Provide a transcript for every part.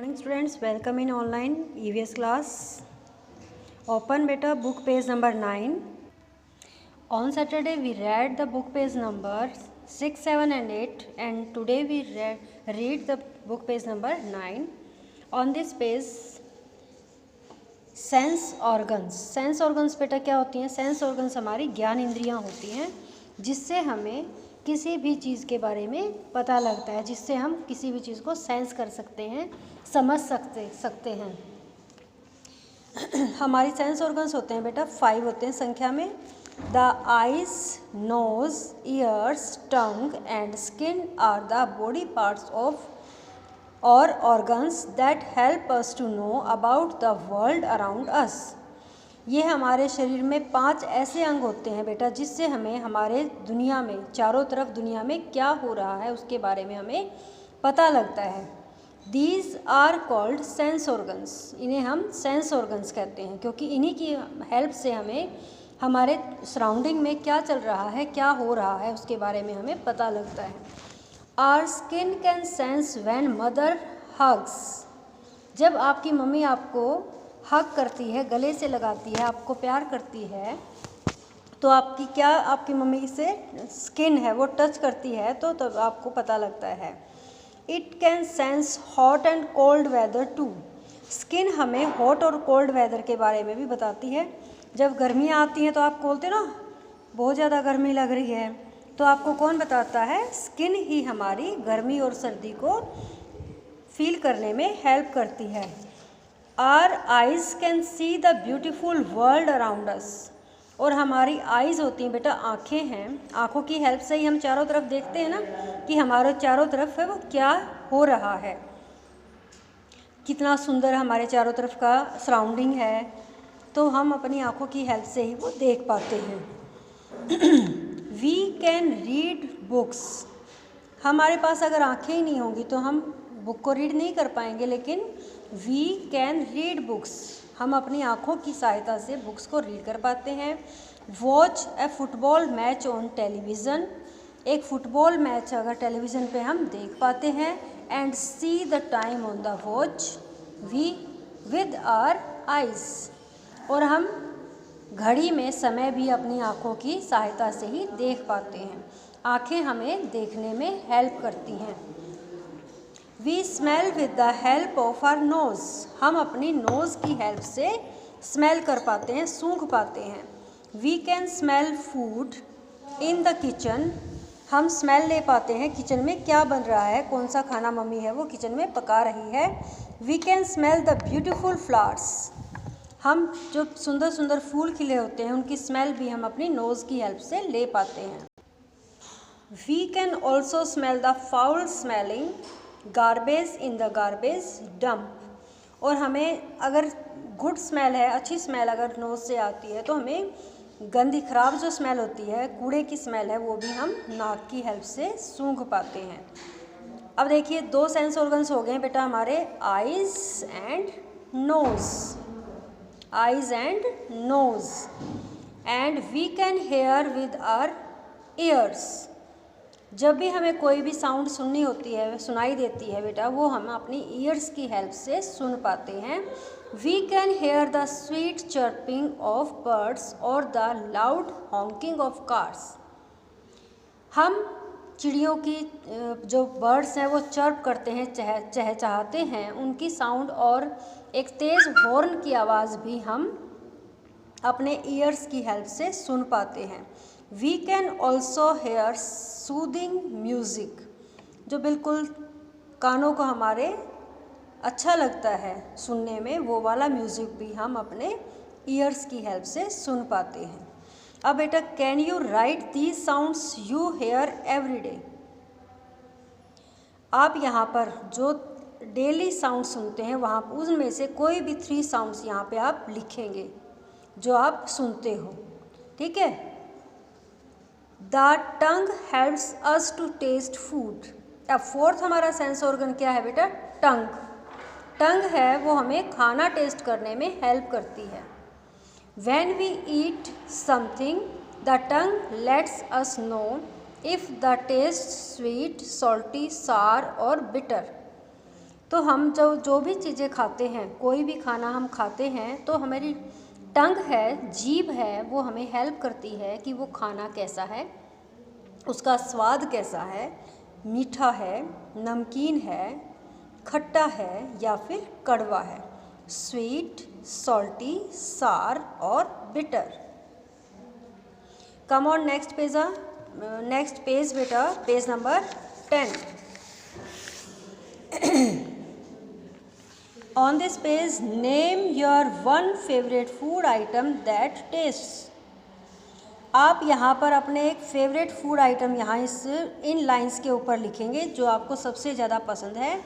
Morning students, welcome in online EVS class. Open beta book page number 9. On Saturday we read the book page number 6, 7 and 8 and today we read the book page number 9. On this page sense organs बेटा क्या होती हैं? Sense organs हमारी ज्ञान इंद्रियां होती हैं जिससे हमें किसी भी चीज़ के बारे में पता लगता है, जिससे हम किसी भी चीज़ को सेंस कर सकते हैं, समझ सकते हैं। हमारी सेंस ऑर्गन्स होते हैं बेटा 5 होते हैं संख्या में। The eyes, nose, ears, tongue and skin are the body parts of or organs that help us to know about the world around us. ये हमारे शरीर में 5 ऐसे अंग होते हैं बेटा जिससे हमें हमारे दुनिया में, चारों तरफ दुनिया में क्या हो रहा है उसके बारे में हमें पता लगता है। These are called sense organs. इन्हें हम सेंस ऑर्गन्स कहते हैं क्योंकि इन्हीं की हेल्प से हमें हमारे सराउंडिंग में क्या चल रहा है, क्या हो रहा है उसके बारे में हमें पता लगता है। Our skin can sense when mother hugs. जब आपकी मम्मी आपको हग करती है, गले से लगाती है, आपको प्यार करती है, तो आपकी मम्मी से स्किन है वो टच करती है तो तब आपको पता लगता है। It can sense hot and cold weather too. Skin हमें हॉट और कोल्ड वेदर के बारे में भी बताती है। जब गर्मियाँ आती हैं तो आप बोलते ना बहुत ज़्यादा गर्मी लग रही है, तो आपको कौन बताता है? स्किन ही हमारी गर्मी और सर्दी को फील करने में हेल्प करती है। Our eyes can see the beautiful world around us. और हमारी आइज़ होती हैं बेटा, आँखें हैं, आँखों की हेल्प से ही हम चारों तरफ देखते हैं ना कि हमारे चारों तरफ है वो क्या हो रहा है, कितना सुंदर हमारे चारों तरफ का सराउंडिंग है, तो हम अपनी आँखों की हेल्प से ही वो देख पाते हैं। We can read books. हमारे पास अगर आँखें ही नहीं होंगी तो हम बुक को रीड नहीं कर पाएंगे, लेकिन वी कैन रीड बुक्स, हम अपनी आँखों की सहायता से बुक्स को रीड कर पाते हैं। Watch a football match on television. एक फुटबॉल मैच अगर टेलीविज़न पे हम देख पाते हैं। And see the time on the watch we with our eyes. और हम घड़ी में समय भी अपनी आँखों की सहायता से ही देख पाते हैं। आँखें हमें देखने में हेल्प करती हैं। We smell with the help of our nose. हम अपनी नोज़ की हेल्प से स्मेल कर पाते हैं, सूंघ पाते हैं। We can smell food in the kitchen. हम स्मेल ले पाते हैं किचन में क्या बन रहा है, कौन सा खाना मम्मी है वो किचन में पका रही है। We can smell the beautiful flowers. हम जो सुंदर सुंदर फूल खिले होते हैं उनकी स्मेल भी हम अपनी नोज़ की हेल्प से ले पाते हैं। We can also smell the foul smelling garbage in the garbage dump. और हमें अगर गुड स्मेल है, अच्छी स्मेल अगर नोज़ से आती है तो हमें गंदी खराब जो स्मेल होती है, कूड़े की स्मेल है, वो भी हम नाक की हेल्प से सूंघ पाते हैं। अब देखिए 2 सेंस ऑर्गन्स हो गए बेटा हमारे, eyes and nose. eyes and nose, and we can hear with our ears. जब भी हमें कोई भी साउंड सुननी होती है, सुनाई देती है बेटा, वो हम अपनी ईयर्स की हेल्प से सुन पाते हैं। We can hear the sweet chirping of birds or the loud honking of cars. हम चिड़ियों की जो बर्ड्स हैं वो चर्प करते हैं, चहचहाते हैं, उनकी साउंड और एक तेज़ हॉर्न की आवाज़ भी हम अपने ईयर्स की हेल्प से सुन पाते हैं। We can also hear soothing music. जो बिल्कुल कानों को हमारे अच्छा लगता है सुनने में, वो वाला म्यूज़िक भी हम अपने ईयर्स की हेल्प से सुन पाते हैं। अब बेटा can you write these sounds you hear every day. आप यहाँ पर जो डेली साउंड सुनते हैं वहाँ उनमें से कोई भी 3 साउंड्स यहाँ पे आप लिखेंगे जो आप सुनते हो, ठीक है। The tongue helps us to taste food. अब 4th हमारा सेंस ऑर्गन क्या है बेटा? टंग। टंग है वो हमें खाना टेस्ट करने में हेल्प करती है। When we eat something, the tongue lets us know if the taste sweet, salty, sour or bitter. तो हम जो भी चीज़ें खाते हैं, कोई भी खाना हम खाते हैं, तो हमारी टंग है, जीभ है, वो हमें हेल्प करती है कि वो खाना कैसा है, उसका स्वाद कैसा है, मीठा है, नमकीन है, खट्टा है या फिर कड़वा है, स्वीट, सॉल्टी, सार और bitter. Come on next page बेटा, page number 10। On this page, name your one favorite food item that tastes. आप यहाँ पर अपने एक फेवरेट फूड आइटम यहाँ इन लाइंस के ऊपर लिखेंगे जो आपको सबसे ज़्यादा पसंद है,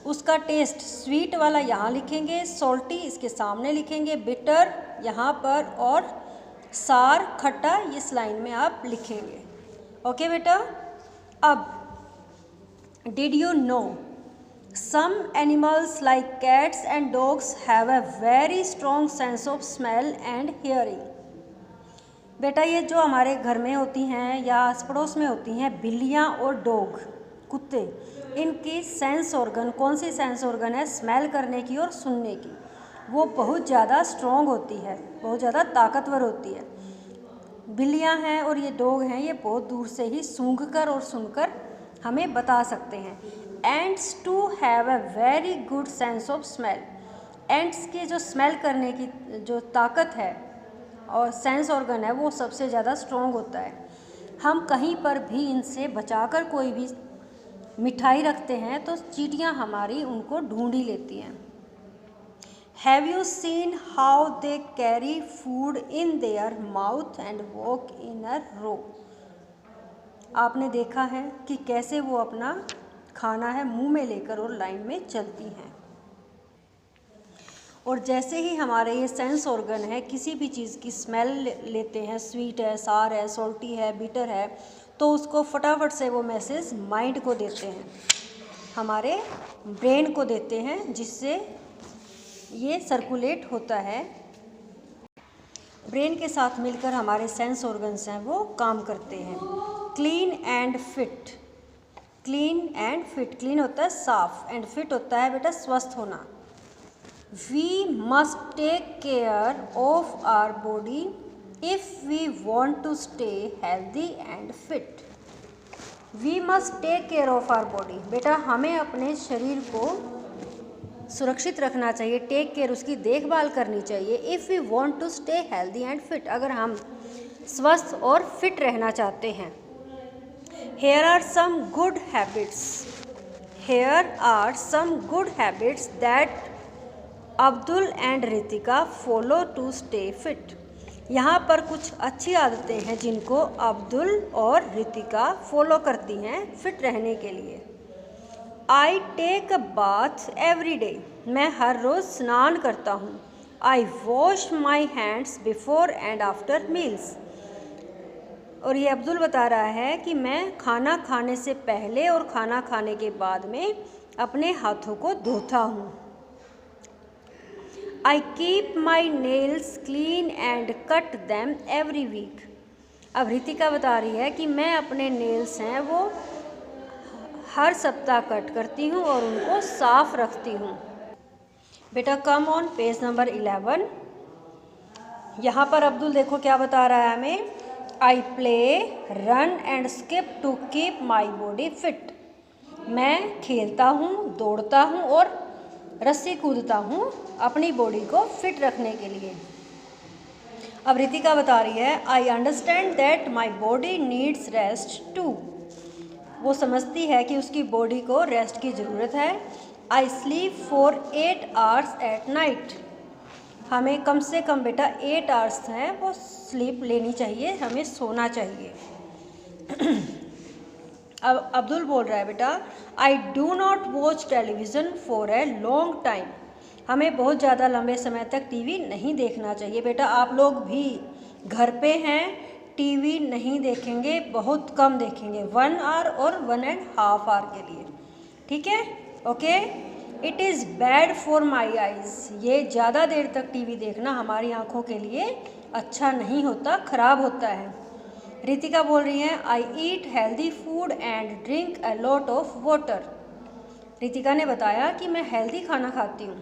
उसका टेस्ट। स्वीट वाला यहाँ लिखेंगे, सॉल्टी इसके सामने लिखेंगे, बिटर यहाँ पर, और सार खट्टा इस लाइन में आप लिखेंगे। ओके बेटा। अब did you know some animals like cats and dogs have a very strong sense of smell and hearing. बेटा ये जो हमारे घर में होती हैं या आस पड़ोस में होती हैं, बिल्लियाँ और डॉग, कुत्ते, इनकी सेंस ऑर्गन, कौन सी सेंस ऑर्गन है स्मेल करने की और सुनने की, वो बहुत ज़्यादा स्ट्रॉन्ग होती है, बहुत ज़्यादा ताकतवर होती है। बिल्लियाँ हैं और ये डॉग हैं, ये बहुत दूर से ही सूंघकर और सुनकर हमें बता सकते हैं। Ants to have a very good sense of smell. Ants के जो स्मेल करने की जो ताकत है और सेंस ऑर्गन है वो सबसे ज़्यादा स्ट्रॉन्ग होता है। हम कहीं पर भी इनसे बचाकर कोई भी मिठाई रखते हैं तो चींटियाँ हमारी उनको ढूंढ ही लेती हैं। Have you seen how they carry food in their mouth and walk in a row. आपने देखा है कि कैसे वो अपना खाना है मुंह में लेकर और लाइन में चलती हैं। और जैसे ही हमारे ये सेंस ऑर्गन है किसी भी चीज़ की स्मेल लेते हैं, स्वीट है, सार है, सॉल्टी है, बिटर है, तो उसको फटाफट से वो मैसेज माइंड को देते हैं, हमारे ब्रेन को देते हैं, जिससे ये सर्कुलेट होता है। ब्रेन के साथ मिलकर हमारे सेंस ऑर्गन्स हैं वो काम करते हैं। Clean and fit. Clean and fit, clean होता है साफ, एंड फिट होता है बेटा स्वस्थ होना। We must take care of our body if we want to stay healthy and fit. We must take care of our body, बेटा हमें अपने शरीर को सुरक्षित रखना चाहिए, टेक केयर, उसकी देखभाल करनी चाहिए। If we want to stay healthy and fit, अगर हम स्वस्थ और फिट रहना चाहते हैं। Here are some good habits. Here are some good habits that Abdul and Ritika follow to stay fit. यहाँ पर कुछ अच्छी आदतें हैं जिनको अब्दुल और रितिका फॉलो करती हैं फिट रहने के लिए। I take a bath every day. मैं हर रोज़ स्नान करता हूँ। I wash my hands before and after meals. और ये अब्दुल बता रहा है कि मैं खाना खाने से पहले और खाना खाने के बाद में अपने हाथों को धोता हूँ। I keep my nails clean and cut them every week. अब रितिका बता रही है कि मैं अपने नेल्स हैं वो हर सप्ताह कट करती हूँ और उनको साफ रखती हूँ। बेटा कम ऑन पेज नंबर 11। यहाँ पर अब्दुल देखो क्या बता रहा है हमें। I play, run and skip to keep my body fit. मैं खेलता हूँ, दौड़ता हूँ और रस्सी कूदता हूँ अपनी बॉडी को फिट रखने के लिए। अब रितिका बता रही है I understand that my body needs rest too. वो समझती है कि उसकी बॉडी को रेस्ट की ज़रूरत है। I sleep for 8 hours at night. हमें कम से कम बेटा 8 hours हैं वो स्लीप लेनी चाहिए, हमें सोना चाहिए। अब अब्दुल बोल रहा है बेटा I do not watch television for a long time. हमें बहुत ज़्यादा लंबे समय तक टीवी नहीं देखना चाहिए। बेटा आप लोग भी घर पे हैं, टीवी नहीं देखेंगे, बहुत कम देखेंगे, 1 hour और 1.5 hour के लिए, ठीक है। Okay. It is bad for my eyes. ये ज़्यादा देर तक टीवी देखना हमारी आँखों के लिए अच्छा नहीं होता, ख़राब होता है। रितिका बोल रही हैं I eat healthy food and drink a lot of water. Ritika ने बताया कि मैं हेल्दी खाना खाती हूँ,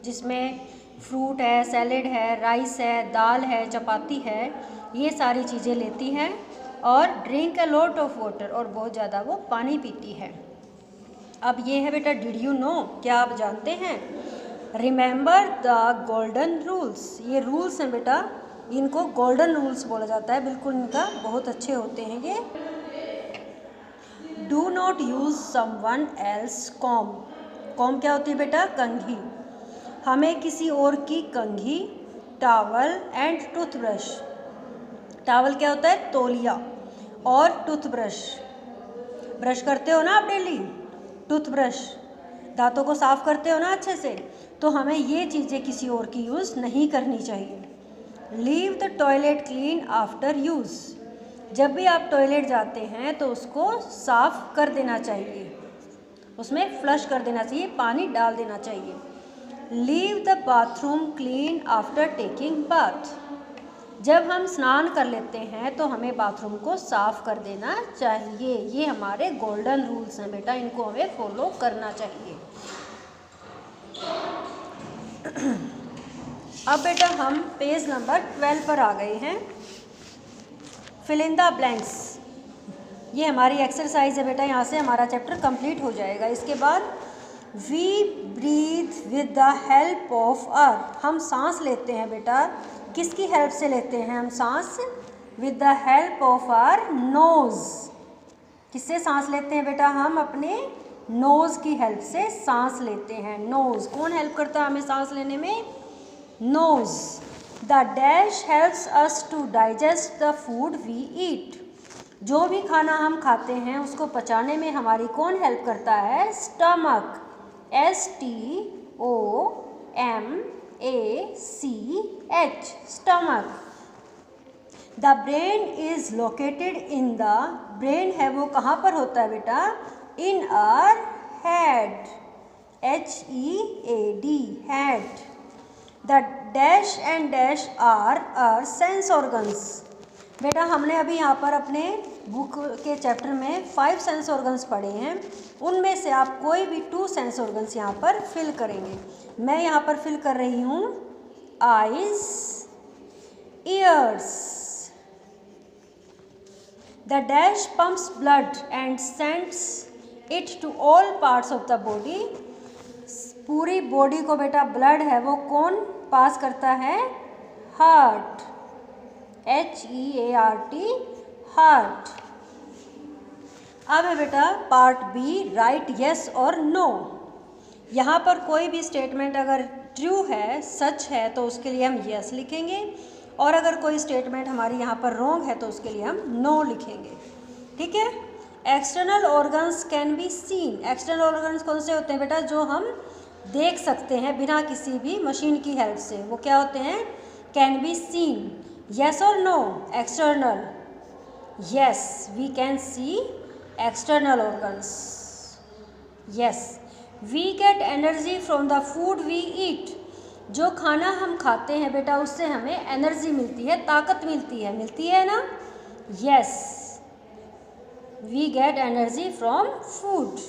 जिसमें फ्रूट है, सैलेड है, राइस है, दाल है, चपाती है, ये सारी चीज़ें लेती है। और drink a lot of water, और बहुत ज़्यादा वो पानी पीती है। अब ये है बेटा डिड यू नो, क्या आप जानते हैं? रिमेंबर द गोल्डन रूल्स, ये रूल्स हैं बेटा, इनको गोल्डन रूल्स बोला जाता है, बिल्कुल इनका बहुत अच्छे होते हैं ये। Do not use someone else com, com क्या होती है बेटा? कंघी। हमें किसी और की कंघी, टावल एंड टूथब्रश, टावल क्या होता है? तौलिया, और टूथब्रश, ब्रश करते हो ना आप डेली, टूथब्रश, दांतों को साफ करते हो ना अच्छे से, तो हमें ये चीज़ें किसी और की यूज़ नहीं करनी चाहिए। Leave the toilet clean after use, जब भी आप टॉयलेट जाते हैं तो उसको साफ कर देना चाहिए, उसमें फ्लश कर देना चाहिए, पानी डाल देना चाहिए। Leave the bathroom clean after taking bath, जब हम स्नान कर लेते हैं तो हमें बाथरूम को साफ कर देना चाहिए। ये हमारे गोल्डन रूल्स हैं बेटा, इनको हमें फॉलो करना चाहिए। अब बेटा हम पेज नंबर 12 पर आ गए हैं। फिल इन द ब्लैंक्स, ये हमारी एक्सरसाइज है बेटा, यहाँ से हमारा चैप्टर कंप्लीट हो जाएगा। इसके बाद we breathe with the help of earth, हम सांस लेते हैं बेटा, किसकी हेल्प से लेते हैं हम सांस? With the help of our nose, किससे सांस लेते हैं बेटा? हम अपने नोज की हेल्प से सांस लेते हैं। नोज, कौन हेल्प करता है हमें सांस लेने में? Nose. The dash helps us to digest the food we eat, जो भी खाना हम खाते हैं उसको पचाने में हमारी कौन हेल्प करता है? Stomach, STOMACH, stomach. The brain is located in the, brain है वो कहाँ पर होता है बेटा? In our head, HEAD, head. The dash and dash are our sense organs, बेटा हमने अभी यहाँ पर अपने बुक के चैप्टर में 5 सेंस ऑर्गन्स पढ़े हैं, उनमें से आप कोई भी 2 सेंस ऑर्गन्स यहाँ पर फिल करेंगे। मैं यहाँ पर फिल कर रही हूँ eyes, ears. The dash pumps blood and sends it to all parts of the body, पूरी बॉडी को बेटा ब्लड है वो कौन पास करता है? Heart, HEART, heart. अब है बेटा पार्ट बी, राइट यस और नो। यहाँ पर कोई भी स्टेटमेंट अगर ट्रू है, सच है, तो उसके लिए हम यस लिखेंगे, और अगर कोई स्टेटमेंट हमारी यहाँ पर रॉन्ग है तो उसके लिए हम नो लिखेंगे। ठीक है। External organs can be scene, external organs कौन से होते हैं बेटा? जो हम देख सकते हैं बिना किसी भी मशीन की हेल्प से, वो क्या होते हैं? Can be seen. यस और no? External, yes, we can see external organs, yes. We get energy from the food we eat, जो खाना हम खाते हैं बेटा उससे हमें एनर्जी मिलती है, ताकत मिलती है ना? Yes, we get energy from food.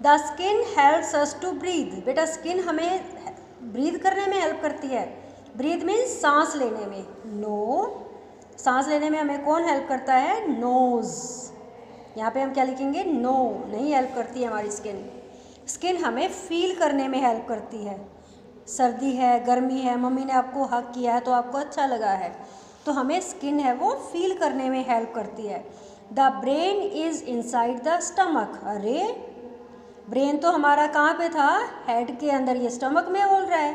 The skin helps us to breathe, बेटा स्किन हमें ब्रीथ करने में हेल्प करती है। ब्रीथ मीन्स सांस लेने में। नो, सांस लेने में हमें कौन हेल्प करता है? नोज। यहाँ पे हम क्या लिखेंगे? नो, नहीं हेल्प करती है हमारी स्किन। स्किन हमें फील करने में हेल्प करती है। सर्दी है, गर्मी है, मम्मी ने आपको हग किया है तो आपको अच्छा लगा है, तो हमें स्किन है वो फील करने में हेल्प करती है। The brain is inside the stomach, अरे ब्रेन तो हमारा कहाँ पे था? हेड के अंदर, ये स्टमक में बोल रहा है,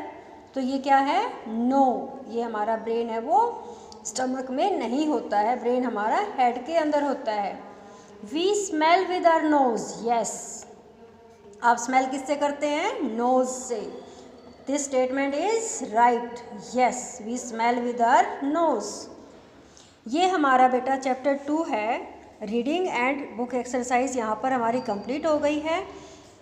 तो ये क्या है? नो, ये हमारा ब्रेन है वो स्टमक में नहीं होता है, ब्रेन हमारा हेड के अंदर होता है। We smell with our nose, yes, आप स्मेल किससे करते हैं? नोज से। This statement is right, yes, we smell with our nose. ये हमारा बेटा चैप्टर 2 है, रीडिंग एंड बुक एक्सरसाइज यहाँ पर हमारी कंप्लीट हो गई है।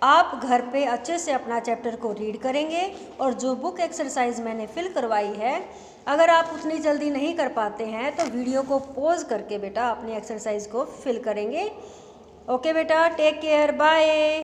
आप घर पे अच्छे से अपना चैप्टर को रीड करेंगे, और जो बुक एक्सरसाइज मैंने फिल करवाई है, अगर आप उतनी जल्दी नहीं कर पाते हैं तो वीडियो को पॉज करके बेटा अपनी एक्सरसाइज को फिल करेंगे। ओके बेटा, टेक केयर, बाय।